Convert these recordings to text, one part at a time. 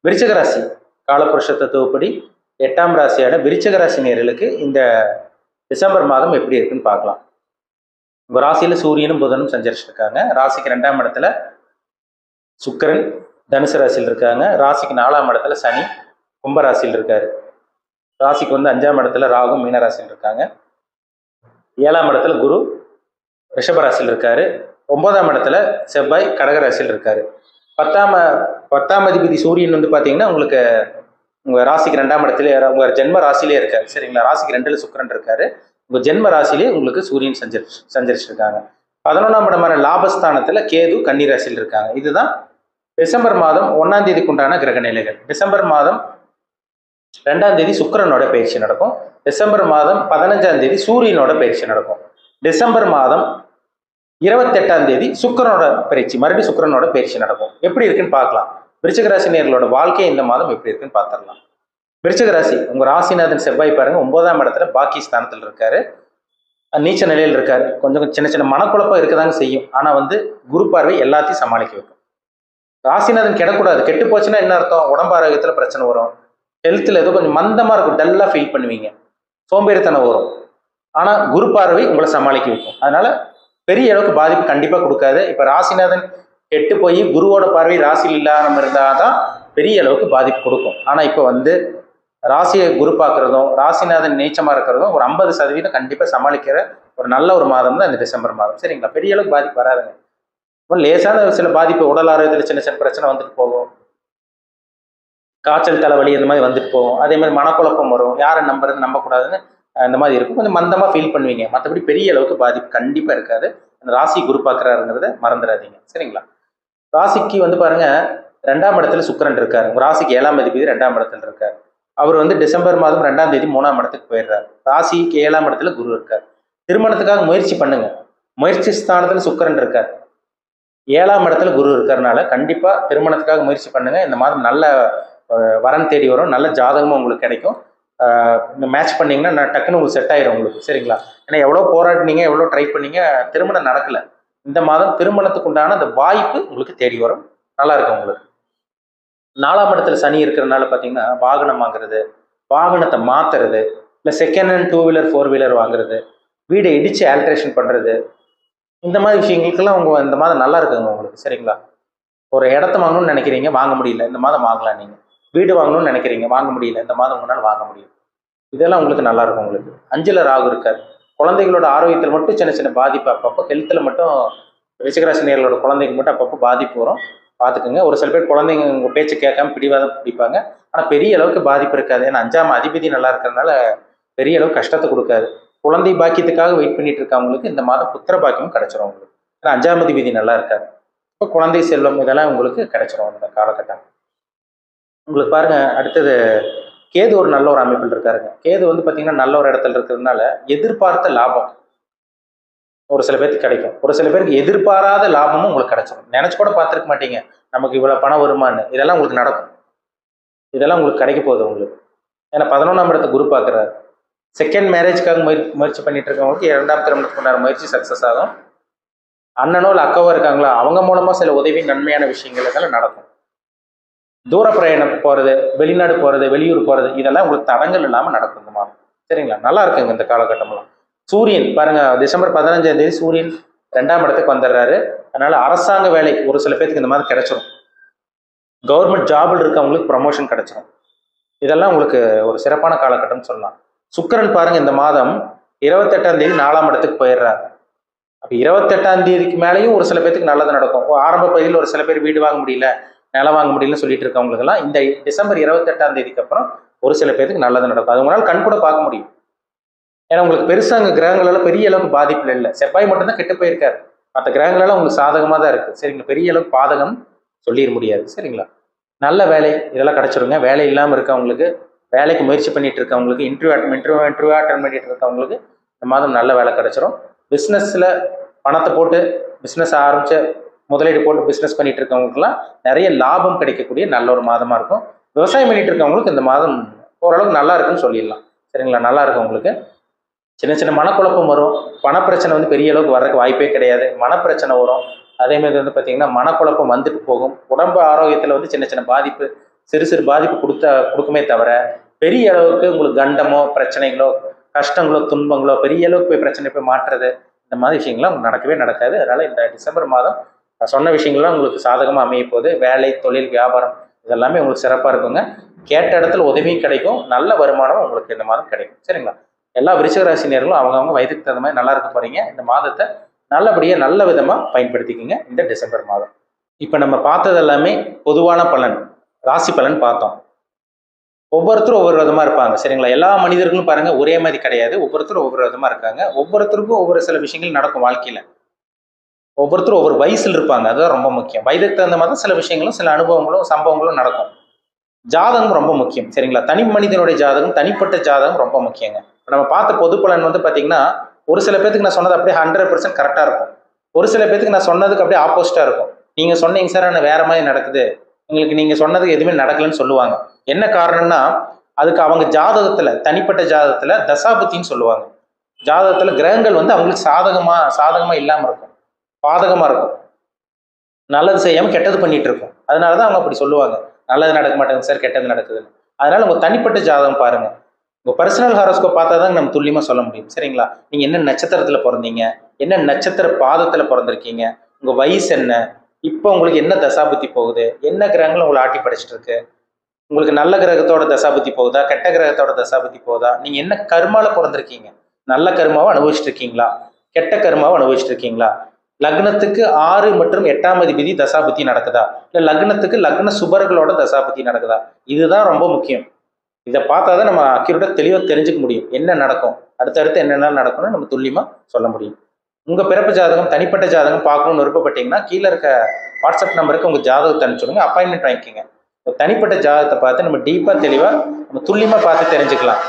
விருச்சிக ராசி காலபுருஷ தத்துவப்படி 8ஆம் ராசியான விருச்சிக ராசி நேயர்களுக்கு இந்த டிசம்பர் மாதம் எப்படி இருக்குன்னு பார்க்கலாம். உங்க ராசியில சூரியனும் புதனும் சஞ்சரிச்சிருக்காங்க. ராசிக்கு 2ஆம் இடத்துல சுக்கிரன் தனுசு ராசியில் இருக்காங்க. ராசிக்கு 4ஆம் இடத்துல சனி கும்ப ராசியில் இருக்காரு. ராசிக்கு 5ஆம் இடத்துல ராகு மீன ராசியில் இருக்காங்க. 7ஆம் இடத்துல குரு ரிஷப ராசியில் இருக்காரு. 9ஆம் இடத்துல செவ்வாய் கடக ராசியில் இருக்காரு. 10ஆம் அதிபதி சூரியன் பார்த்தீங்கன்னா உங்களுக்கு உங்க ராசிக்கு 2ஆம் இடத்துல உங்க ஜென்ம ராசியிலே இருக்காரு. சரிங்களா? ராசிக்கு 2ல சுக்கிரன் இருக்காரு. உங்க ஜென்ம ராசியிலே உங்களுக்கு சூரியன் சஞ்சரிச்சிருக்காங்க. 11ஆம் இடமான லாபஸ்தானத்துல கேது கன்னி ராசியில் இருக்காங்க. இதுதான் டிசம்பர் மாதம் 1ஆம் தேதிக்கு உண்டான கிரக நிலைகள். டிசம்பர் மாதம் 2ஆம் தேதி சுக்கிரனோட பயிற்சி நடக்கும். டிசம்பர் மாதம் 15ஆம் தேதி சூரியனோட பயிற்சி நடக்கும். டிசம்பர் மாதம் 28ஆம் தேதி சுக்கிரனோட பயிற்சி மறுபடியும் சுக்கிரனோட பயிற்சி நடக்கும். எப்படி இருக்குன்னு பார்க்கலாம். விருச்சிக ராசி நேயர்களோட வாழ்க்கை இந்த மாதம் எப்படி இருக்குன்னு பார்த்துடலாம். விருச்சிக ராசி உங்க ராசிநாதன் செவ்வாய் பாருங்க 9ஆம் இடத்துல பாக்கி ஸ்தானத்தில் இருக்காரு. நீச்ச நிலையில் இருக்காரு. கொஞ்சம் சின்ன சின்ன மனக்குழப்பம் இருக்கதாங்க செய்யும். ஆனா குரு பார்வை எல்லாத்தையும் சமாளிக்க வைக்கும். ராசிநாதன் கெடக்கூடாது. கெட்டு போச்சுன்னா என்ன அர்த்தம்? உடம்பு ஆரோக்கியத்துல பிரச்சனை வரும். ஹெல்த்ல ஏதோ கொஞ்சம் மந்தமா இருக்கும். டல்லா ஃபீல் பண்ணுவீங்க. சோம்பேறித்தனம் வரும். ஆனா குரு பார்வை உங்களை சமாளிக்க வைக்கும். அதனால பெரிய அளவுக்கு பாதிப்பு கண்டிப்பா கொடுக்காது. இப்ப ராசிநாதன் கெட்டு போய் குருவோட பார்வை ராசியில் இல்லாம இருந்தாதான் பெரிய அளவுக்கு பாதிப்பு கொடுக்கும். ஆனா இப்ப ராசியை குரு பார்க்கறதும் ராசிநாதன் நீச்சமா இருக்கிறதும் ஒரு 50% கண்டிப்பா சமாளிக்கிற ஒரு நல்ல ஒரு மாதம் தான் இந்த டிசம்பர் மாதம். சரிங்களா? பெரிய அளவுக்கு பாதிப்பு வராதுங்க. லேசான சில பாதிப்பு உடல் ஆரோக்கியத்தில் சின்ன சின்ன பிரச்சனை வந்துட்டு போகும். காய்ச்சல் தலைவலி இந்த மாதிரி வந்துட்டு போகும். அதே மாதிரி மனக்குழப்பம் வரும். யாரை நம்புறது நம்பக்கூடாதுன்னு இந்த மாதிரி இருக்கும். கொஞ்சம் மந்தமா ஃபீல் பண்ணுவீங்க. மற்றபடி பெரிய அளவுக்கு பாதிப்பு கண்டிப்பா இருக்காது. அந்த ராசி குரு பார்க்கறாருங்கிறத மறந்துடாதீங்க. சரிங்களா? ராசிக்கு பாருங்க 2ஆம் இடத்துல சுக்கிரன் இருக்காரு. ராசிக்கு 7ஆம் அதிபதி 2ஆம் இடத்துல இருக்காரு. அவர் டிசம்பர் மாதம் 2ஆம் தேதி 3ஆம் இடத்துக்கு போயிடுறாரு. ராசிக்கு 7ஆம் இடத்துல குரு இருக்கார். திருமணத்துக்காக முயற்சி பண்ணுங்க. முயற்சி ஸ்தானத்துல சுக்கிரன் இருக்கார். 7ஆம் இடத்துல குரு இருக்கிறதுனால கண்டிப்பா திருமணத்துக்காக முயற்சி பண்ணுங்க. இந்த மாதம் நல்ல வரன் தேடி வரும். நல்ல ஜாதகமும் உங்களுக்கு கிடைக்கும். இந்த மேட்ச் பண்ணீங்கன்னா டக்குன்னு உங்களுக்கு செட் ஆயிரும் உங்களுக்கு. சரிங்களா? ஏன்னா எவ்வளோ போராடினீங்க, எவ்வளோ ட்ரை பண்ணீங்க, திருமணம் நடக்கல. இந்த மாதம் திருமணத்துக்கு உண்டான அந்த வாய்ப்பு உங்களுக்கு தேடி வரும். நல்லா இருக்கும் உங்களுக்கு. 4ஆம் இடத்துல சனி இருக்கிறதுனால பார்த்தீங்கன்னா வாகனம் வாங்குறது, வாகனத்தை மாத்துறது, இல்லை செகண்ட் ஹேண்ட் 2 வீலர் 4 வீலர் வாங்குறது, வீடை இடிச்சு ஆல்ட்ரேஷன் பண்றது, இந்த மாதிரி விஷயங்களுக்கெல்லாம் இந்த மாதம் நல்லா இருக்குங்க உங்களுக்கு. சரிங்களா? ஒரு இடத்த வாங்கணும்னு நினைக்கிறீங்க, வாங்க முடியல, இந்த மாதம் வாங்கலாம். நீங்க வீடு வாங்கணும்னு நினைக்கிறீங்க, வாங்க முடியல, இந்த மாதம் உங்களால் வாங்க முடியும். இதெல்லாம் உங்களுக்கு நல்லா இருக்கும். உங்களுக்கு 5ல் ராகு இருக்காரு. குழந்தைகளோட ஆரோக்கியத்தில் மட்டும் சின்ன சின்ன பாதிப்பு அப்பப்போ, ஹெல்த்தில் மட்டும் விருச்சிக நேயர்களோட குழந்தைங்க மட்டும் அப்பப்போ பாதிப்பு வரும். பார்த்துக்குங்க. ஒரு சில பேர் குழந்தைங்க உங்கள் பேச்சு கேட்காம பிடிவாதம் பிடிப்பாங்க. ஆனால் பெரிய அளவுக்கு பாதிப்பு இருக்காது. ஏன்னா 5ஆம் அதிபதி நல்லா இருக்கிறதுனால பெரிய அளவுக்கு கஷ்டத்தை கொடுக்காது. குழந்தை பாக்கியத்துக்காக வெயிட் பண்ணிட்டு இருக்கவங்களுக்கு இந்த மாதம் புத்திர பாக்கியம் கிடைச்சிரும் உங்களுக்கு. ஏன்னா 5ஆம் அதிபதி நல்லா இருக்காது. இப்போ குழந்தை செல்வம் இதெல்லாம் உங்களுக்கு கிடைச்சிரும் இந்த காலகட்டம். உங்களுக்கு பாருங்க, அடுத்தது கேது ஒரு நல்ல ஒரு அமைப்பில் இருக்காருங்க. கேது பார்த்தீங்கன்னா நல்ல ஒரு இடத்துல இருக்கிறதுனால எதிர்பார்த்த லாபம் ஒரு சில பேருக்கு கிடைக்கும். ஒரு சில பேருக்கு எதிர்பாராத லாபமும் உங்களுக்கு கிடைச்சிடும். நினைச்சு கூட பார்த்துருக்க மாட்டீங்க நமக்கு இவ்வளவு பணம் வருமானு. இதெல்லாம் உங்களுக்கு நடக்கும். இதெல்லாம் உங்களுக்கு கிடைக்க போகுது உங்களுக்கு. ஏன்னா 11ஆம் இடத்தை குரு பார்க்குறாரு. செகண்ட் மேரேஜ்க்காக முயற்சி பண்ணிட்டு இருக்கவங்களுக்கு 2ஆம் திருமணத்துக்கு உண்டான முயற்சி சக்ஸஸ் ஆகும். அண்ணனோ இல்லை அக்காவோ இருக்காங்களா, அவங்க மூலமா சில உதவி நன்மையான விஷயங்கள் இதெல்லாம் நடக்கும். தூர பிரயாணம் போறது, வெளிநாடு போறது, வெளியூர் போறது, இதெல்லாம் உங்களுக்கு தடங்கள் இல்லாமல் நடக்கும் இந்த மாதம். சரிங்களா? நல்லா இருக்குங்க இந்த காலகட்டமெல்லாம். சூரியன் பாருங்க, டிசம்பர் 15ஆம் தேதி சூரியன் 2ஆம் இடத்துக்கு வந்துடுறாரு. அதனால அரசாங்க வேலை ஒரு சில பேருக்கு இந்த மாதிரி கிடைச்சிடும். கவர்மெண்ட் ஜாபில் இருக்கவங்களுக்கு ப்ரமோஷன் கிடைச்சிடும். இதெல்லாம் உங்களுக்கு ஒரு சிறப்பான காலகட்டம்னு சொல்லலாம். சுக்கிரன் பாருங்க இந்த மாதம் 28ஆம் தேதி 4ஆம் இடத்துக்கு போயிடுறாரு. அப்போ 28ஆம் தேதிக்கு மேலேயும் ஒரு சில பேருக்கு நல்லது நடக்கும். ஆரம்ப பகுதியில் ஒரு சில பேர் வீடு வாங்க முடியல, நிலம் வாங்க முடியலன்னு சொல்லிட்டு இருக்கவங்களுக்கெல்லாம் இந்த டிசம்பர் 28ஆம் தேதிக்கு அப்புறம் ஒரு சில பேருக்கு நல்லது நடக்கும். அது உங்களால் கண் கூட பார்க்க முடியும். ஏன்னா உங்களுக்கு பெருசா அங்கே கிரகங்களெல்லாம் பெரிய அளவுக்கு பாதிப்புல இல்லை. செவ்வாய் மட்டும்தான் கெட்டு போயிருக்காரு. மற்ற கிரகங்களெல்லாம் உங்களுக்கு சாதகமாக தான் இருக்கு. சரிங்களா? பெரிய அளவுக்கு பாதகம் சொல்லிட முடியாது. சரிங்களா? நல்ல வேலை இதெல்லாம் கிடைச்சிருங்க. வேலை இல்லாமல் இருக்கவங்களுக்கு, வேலைக்கு முயற்சி பண்ணிட்டு இருக்கவங்களுக்கு, இன்டர்வியூ அட்டன் பண்ணிட்டு இருக்கவங்களுக்கு இந்த மாதம் நல்ல வேலை கிடைச்சிரும். பிஸ்னஸ்ல பணத்தை போட்டு பிஸ்னஸ் ஆரம்பிச்சு முதலீடு போட்டு பிஸ்னஸ் பண்ணிட்டு இருக்கவங்களுக்குலாம் நிறைய லாபம் கிடைக்கக்கூடிய நல்ல ஒரு மாதமா இருக்கும். விவசாயம் பண்ணிட்டு இருக்கவங்களுக்கு இந்த மாதம் ஓரளவுக்கு நல்லா இருக்குன்னு சொல்லிடலாம். சரிங்களா? நல்லா இருக்கும் உங்களுக்கு. சின்ன சின்ன மனக்குழப்பம் வரும். பணப்பிரச்சனை பெரிய அளவுக்கு வர்றதுக்கு வாய்ப்பே கிடையாது. மனப்பிரச்சனை வரும். அதே மாதிரி பார்த்தீங்கன்னா மனக்குழப்பம் வந்துட்டு போகும். உடம்பு ஆரோக்கியத்தில் சின்ன சின்ன பாதிப்பு சிறு சிறு பாதிப்பு கொடுக்குமே தவிர பெரிய அளவுக்கு உங்களுக்கு கண்டமோ பிரச்சனைகளோ கஷ்டங்களோ துன்பங்களோ பெரிய அளவுக்கு போய் பிரச்சனை போய் மாற்றுறது இந்த மாதிரி விஷயங்கள்லாம் உங்களுக்கு நடக்கவே நடக்காது. அதனால இந்த டிசம்பர் மாதம் நான் சொன்ன விஷயங்கள்லாம் உங்களுக்கு சாதகமாக அமைய போகுது. வேலை, தொழில், வியாபாரம் இதெல்லாமே உங்களுக்கு சிறப்பாக இருக்குங்க. கேட்ட இடத்துல உதவியும் கிடைக்கும், நல்ல வருமானம் உங்களுக்கு இந்த மாதம் கிடைக்கும். சரிங்களா? எல்லா விருச்சிக ராசினியர்களும் அவங்கவுங்க வயதுக்கு தகுந்த மாதிரி நல்லா இருக்க போறீங்க. இந்த மாதத்தை நல்லபடியாக நல்ல விதமாக பயன்படுத்திக்கிங்க இந்த டிசம்பர் மாதம். இப்போ நம்ம பார்த்தது எல்லாமே பொதுவான பலன், ராசி பலன் பார்த்தோம். ஒவ்வொருத்தரும் ஒவ்வொரு விதமா இருப்பாங்க. சரிங்களா? எல்லா மனிதர்களும் பாருங்க ஒரே மாதிரி கிடையாது. ஒவ்வொருத்தரும் ஒவ்வொரு விதமா இருக்காங்க. ஒவ்வொருத்தருக்கும் ஒவ்வொரு சில விஷயங்கள் நடக்கும் வாழ்க்கையில. ஒவ்வொருத்தரும் ஒவ்வொரு வயசுல இருப்பாங்க. அதுதான் ரொம்ப முக்கியம். வயதுக்கு தகுந்த மாதிரி சில விஷயங்களும் சில அனுபவங்களும் சம்பவங்களும் நடக்கும். ஜாதகம் ரொம்ப முக்கியம். சரிங்களா? தனி மனிதனுடைய ஜாதகம், தனிப்பட்ட ஜாதகம் ரொம்ப முக்கியங்க. நம்ம பார்த்த பொது பலன் வந்து பாத்தீங்கன்னா, ஒரு சில பேத்துக்கு நான் சொன்னது அப்படியே 100% கரெக்டா இருக்கும். ஒரு சில பேத்துக்கு நான் சொன்னதுக்கு அப்படியே ஆப்போசிட்டா இருக்கும். நீங்க சொன்னீங்க சார், ஆனால் வேற மாதிரி நடக்குது, உங்களுக்கு நீங்க சொன்னதுக்கு எதுவுமே நடக்கலன்னு சொல்லுவாங்க. என்ன காரணம்னா, அதுக்கு அவங்க ஜாதகத்துல, தனிப்பட்ட ஜாதகத்துல தசாபுத்தின்னு சொல்லுவாங்க. ஜாதகத்துல கிரகங்கள் வந்து அவங்களுக்கு சாதகமா இல்லாம இருக்கும், பாதகமா இருக்கும். நல்லது செய்யாம கெட்டது பண்ணிட்டு இருக்கும். அதனாலதான் அவங்க அப்படி சொல்லுவாங்க, நல்லது நடக்க மாட்டேங்குது சார், கெட்டது நடக்குதுன்னு. அதனால உங்க தனிப்பட்ட ஜாதகம் பாருங்க. உங்க பர்சனல் ஹாரோஸ்கோப் பார்த்தா தான் நம்ம துல்லியமா சொல்ல முடியும். சரிங்களா? நீங்க என்ன நட்சத்திரத்துல பிறந்தீங்க, என்ன நட்சத்திர பாதத்துல பிறந்திருக்கீங்க, உங்க வயசு என்ன, இப்போ உங்களுக்கு என்ன தசாபுத்தி போகுது, என்ன கிரகங்கள் உங்களை ஆட்டி படிச்சுட்டு இருக்கு, உங்களுக்கு நல்ல கிரகத்தோட தசாபுத்தி போகுதா, கெட்ட கிரகத்தோட தசாபுத்தி போகுதா, நீங்க என்ன கர்மால பிறந்திருக்கீங்க, நல்ல கர்மாவை அனுபவிச்சுட்டு இருக்கீங்களா, கெட்ட கர்மாவை அனுபவிச்சுட்டு இருக்கீங்களா, லக்னத்துக்கு 6 மற்றும் 8ஆம் அதிபதி தசாபுத்தி நடக்குதா, இல்ல லக்னத்துக்கு லக்ன சுபர்களோட தசாபுத்தி நடக்குதா, இதுதான் ரொம்ப முக்கியம். இதை பார்த்தாதான் நம்ம அக்யூரேட்டா தெளிவா தெரிஞ்சுக்க முடியும், என்ன நடக்கும், அடுத்தடுத்து என்னென்ன நடக்கும்னு நம்ம துல்லியமா சொல்ல முடியும். உங்க பிறப்பு ஜாதகம், தனிப்பட்ட ஜாதகம் பார்க்கணும்னு விருப்பப்பட்டீங்கன்னா கீழே இருக்க வாட்ஸ்அப் நம்பருக்கு உங்க ஜாதகத்தை அனுப்பிச்சுடுங்க, அப்பாயின்மெண்ட் வாங்கிக்கோங்க. தனிப்பட்ட ஜாதகத்தை பார்த்து நம்ம டீப்பா தெளிவா நம்ம துல்லியமா பார்த்து தெரிஞ்சுக்கலாம்.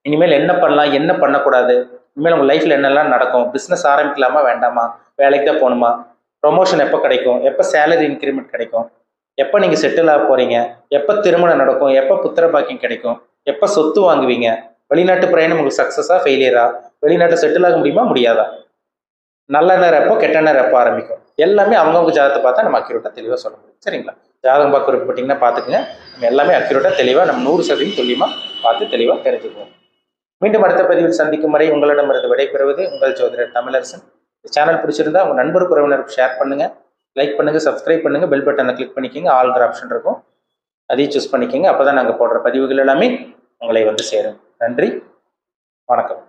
இனிமேல் என்ன பண்ணலாம், என்ன பண்ணக்கூடாது, இனிமேல் உங்க லைஃப்ல என்னெல்லாம் நடக்கும், பிசினஸ் ஆரம்பிக்கலாமா வேண்டாமா, வேலைக்கு தான் போகணுமா, ப்ரொமோஷன் எப்போ கிடைக்கும், எப்போ சேலரி இன்க்ரிமெண்ட் கிடைக்கும், எப்போ நீங்க செட்டில் ஆக போறீங்க, எப்போ திருமணம் நடக்கும், எப்போ புத்திர பாக்கியம் கிடைக்கும், எப்போ சொத்து வாங்குவீங்க, வெளிநாட்டு பிரயாணம் உங்களுக்கு சக்சஸா ஃபெயிலியரா, வெளிநாட்டு செட்டில் ஆக முடியுமா முடியாதா, நல்ல நேரம் எப்போ கெட்ட நேரம் எப்போ ஆரம்பிக்கும், எல்லாமே அவங்கவுங்க ஜாதகத்தை பார்த்தா நம்ம அக்யூரேட்டாக தெளிவாக சொல்ல முடியும். சரிங்களா? ஜாதகம் பார்க்க விருப்பப்பட்டீங்கன்னா பார்த்துக்குங்க. நம்ம எல்லாமே அக்யூரேட்டாக தெளிவாக நம்ம 100% துல்லியமாக பார்த்து தெளிவாக தெரிஞ்சுக்குவோம். மீண்டும் அடுத்த பதிவில் சந்திக்கும் வரை உங்களிடமிருந்து விடைபெறுவது உங்கள் ஜோதிடர் தமிழரசன். சேனல் பிடிச்சிருந்தா உங்கள் நண்பருக்கு உறவினருக்கு ஷேர் பண்ணுங்க, லைக் பண்ணுங்க, சப்ஸ்கிரைப் பண்ணுங்க, பெல் பட்டனை கிளிக் பண்ணிக்கோங்க, ஆல்கிற ஆப்ஷன் இருக்கும், அதையும் சூஸ் பண்ணிக்கோங்க. அப்போ தான் நாங்கள் போடுற பதிவுகள் எல்லாமே உங்களை வந்து சேரும். நன்றி, வணக்கம்.